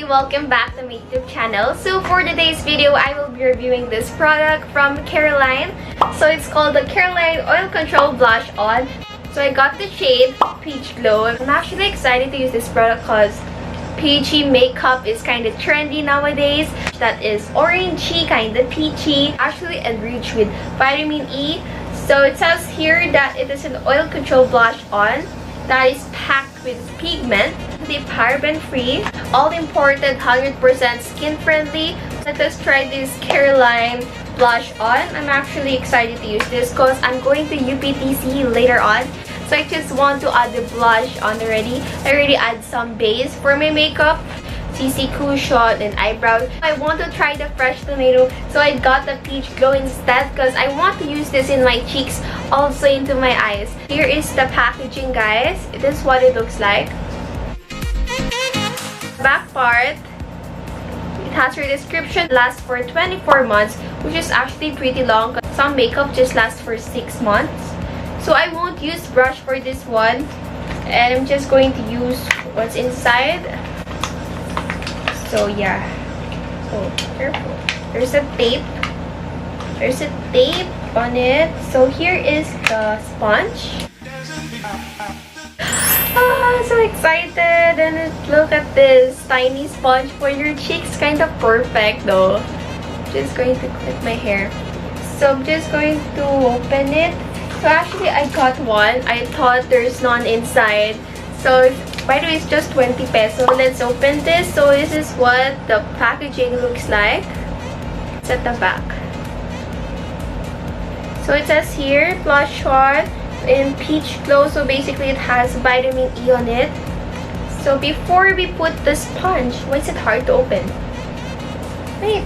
welcome back to my YouTube channel. So for today's video, I will be reviewing this product from Careline. So it's called the Careline Oil Control Blush On. So I got the shade Peach Glow. I'm actually excited to use this product because peachy makeup is kind of trendy nowadays. That is orangey, kind of peachy, actually enriched with vitamin E. So it says here that it is an oil control blush on that is packed with pigment, the paraben-free, all imported, 100% skin-friendly. Let us try this Careline blush on. I'm actually excited to use this because I'm going to UPTC later on. So I just want to add the blush on already. I already add some base for my makeup, CC cushion and eyebrows. I want to try the fresh tomato, so I got the peach glow instead because I want to use this in my cheeks, also into my eyes. Here is the packaging, guys. This is what it looks like. Back part, it has your description, lasts for 24 months, which is actually pretty long. Some makeup just lasts for 6 months. So I won't use brush for this one, and I'm just going to use what's inside. So yeah, so careful. There's a tape. There's a tape on it. So here is the sponge. So excited, and look at this tiny sponge for your cheeks. Kind of perfect though. Just going to clip my hair. So I'm just going to open it. So actually I got one. I thought there's none inside. So by the way, it's just 20 pesos. Let's open this. So this is what the packaging looks like. It's at the back. So it says here, blush on in peach glow. So basically it has vitamin E on it. So before we put the sponge, why is it hard to open? Wait.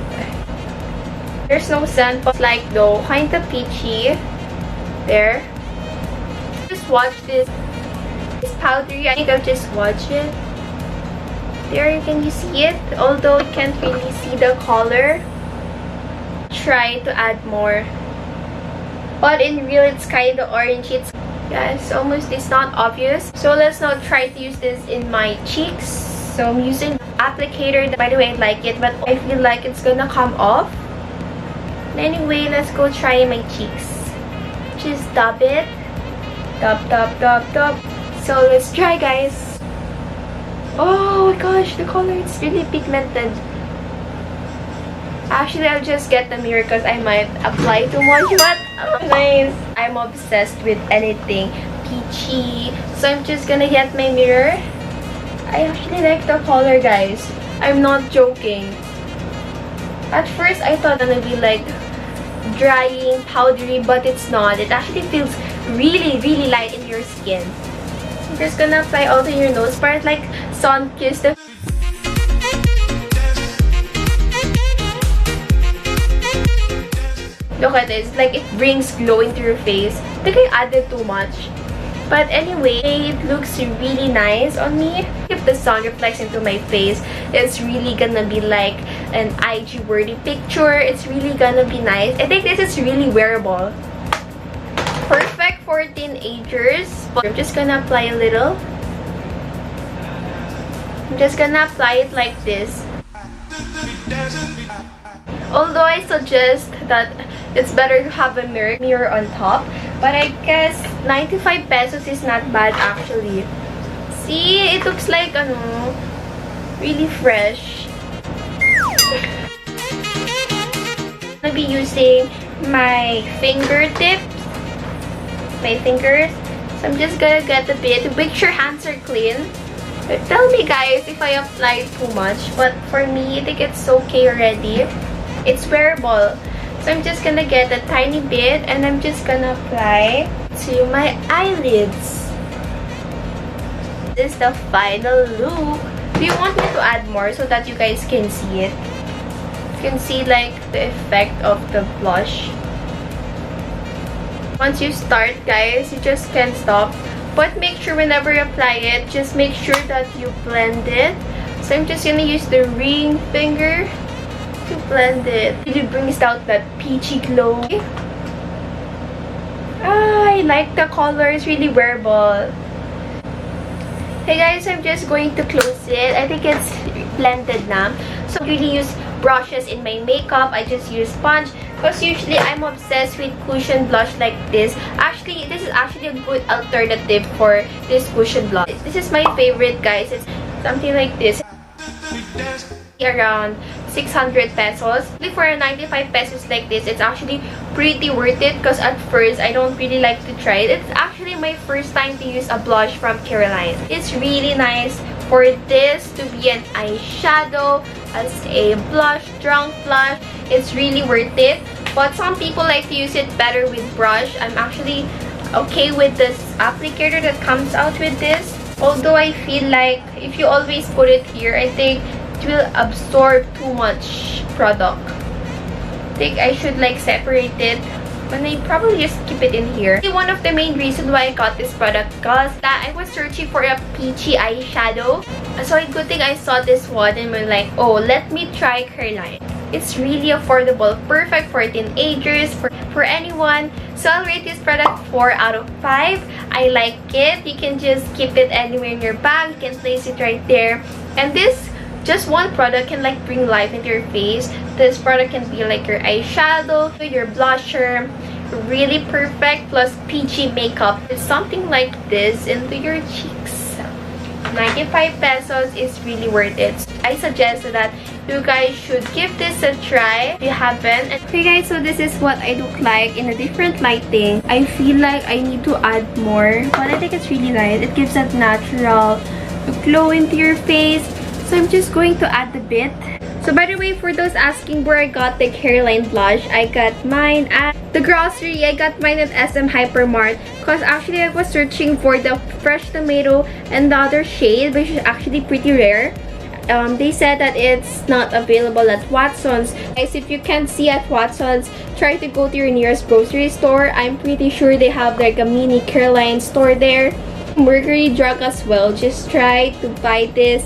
There's no scent, but like though, kind of peachy. There. Just watch this. It's powdery. I think I'll just watch it. There, can you see it? Although you can't really see the color. Try to add more. But in real, it's kind of orange. It's not obvious. So let's now try to use this in my cheeks. So I'm using applicator. By the way, I like it, but I feel like it's gonna come off. Anyway, let's go try my cheeks. Just dab it. Dab, dab, dab, dab. So let's try, guys. Oh my gosh, the color is really pigmented. Actually, I'll just get the mirror because I might apply too much. But nice. I'm obsessed with anything peachy. So I'm just gonna get my mirror. I actually like the color, guys. I'm not joking. At first, I thought it would be like drying, powdery, but it's not. It actually feels really, really light in your skin. I'm just gonna apply all to your nose part, like sun-kissed. Look at this, like it brings glow into your face. I think I added too much. But anyway, it looks really nice on me. If the sun reflects into my face, it's really gonna be like an IG-worthy picture. It's really gonna be nice. I think this is really wearable. Perfect for teenagers. I'm just gonna apply a little. I'm just gonna apply it like this. Although I suggest that it's better to have a mirror on top. But I guess 95 pesos is not bad actually. See, it looks like really fresh. I'm gonna be using my fingertips, my fingers. So I'm just gonna get a bit. Make sure hands are clean. But tell me, guys, if I apply too much. But for me, I think it's okay already. It's wearable. So I'm just gonna get a tiny bit and I'm just gonna apply to my eyelids. This is the final look. Do you want me to add more so that you guys can see it? You can see like the effect of the blush. Once you start, guys, you just can't stop. But make sure whenever you apply it, just make sure that you blend it. So I'm just gonna use the ring finger to blend it. It really brings out that peachy glow. I like the color. It's really wearable. Hey guys, I'm just going to close it. I think it's blended na. So I really use brushes in my makeup. I just use sponge because usually I'm obsessed with cushion blush like this. Actually, this is actually a good alternative for this cushion blush. This is my favorite, guys. It's something like this. Around 600 pesos. For 95 pesos like this, it's actually pretty worth it because at first I don't really like to try it. It's actually my first time to use a blush from Careline. It's really nice for this to be an eyeshadow as a blush, drunk blush. It's really worth it. But some people like to use it better with brush. I'm actually okay with this applicator that comes out with this. Although I feel like if you always put it here, I think it will absorb too much product. I think I should like separate it, and I probably just keep it in here. One of the main reasons why I got this product because I was searching for a peachy eyeshadow. So a good thing I saw this one and was like, oh, let me try Careline. It's really affordable, perfect for teenagers, for anyone. So I'll rate this product 4 out of 5. I like it. You can just keep it anywhere in your bag. You can place it right there. And this just one product can like bring life into your face. This product can be like your eyeshadow, your blusher, really perfect, plus peachy makeup. It's something like this into your cheeks. 95 pesos is really worth it. I suggest that you guys should give this a try if you haven't. Okay guys, so this is what I look like in a different lighting. I feel like I need to add more, but I think it's really nice. It gives that natural glow into your face. So I'm just going to add a bit. So by the way, for those asking where I got the Careline blush, I got mine at the grocery. I got mine at SM Hypermart because actually I was searching for the fresh tomato and the other shade, which is actually pretty rare. They said that it's not available at Watson's. Guys, if you can't see at Watson's, try to go to your nearest grocery store. I'm pretty sure they have like a mini Careline store there. Mercury Drug as well. Just try to buy this.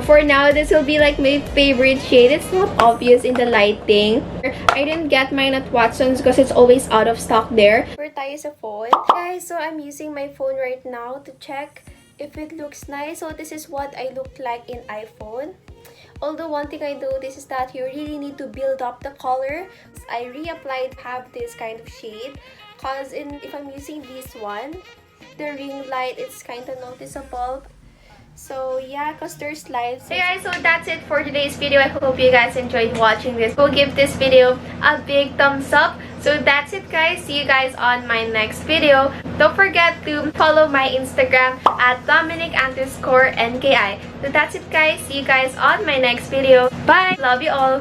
For now, this will be like my favorite shade. It's not obvious in the lighting. I didn't get mine at Watson's because it's always out of stock there. We're tayo sa phone. Guys, so I'm using my phone right now to check if it looks nice. So this is what I look like in iPhone. Although one thing I noticed is that you really need to build up the color. I reapplied have this kind of shade because if I'm using this one, the ring light is kind of noticeable. So yeah, because there's lights. Hey guys, so that's it for today's video. I hope you guys enjoyed watching this. Go give this video a big thumbs up. So that's it guys. See you guys on my next video. Don't forget to follow my Instagram at Dominic_NKI. So that's it guys. See you guys on my next video. Bye! Love you all!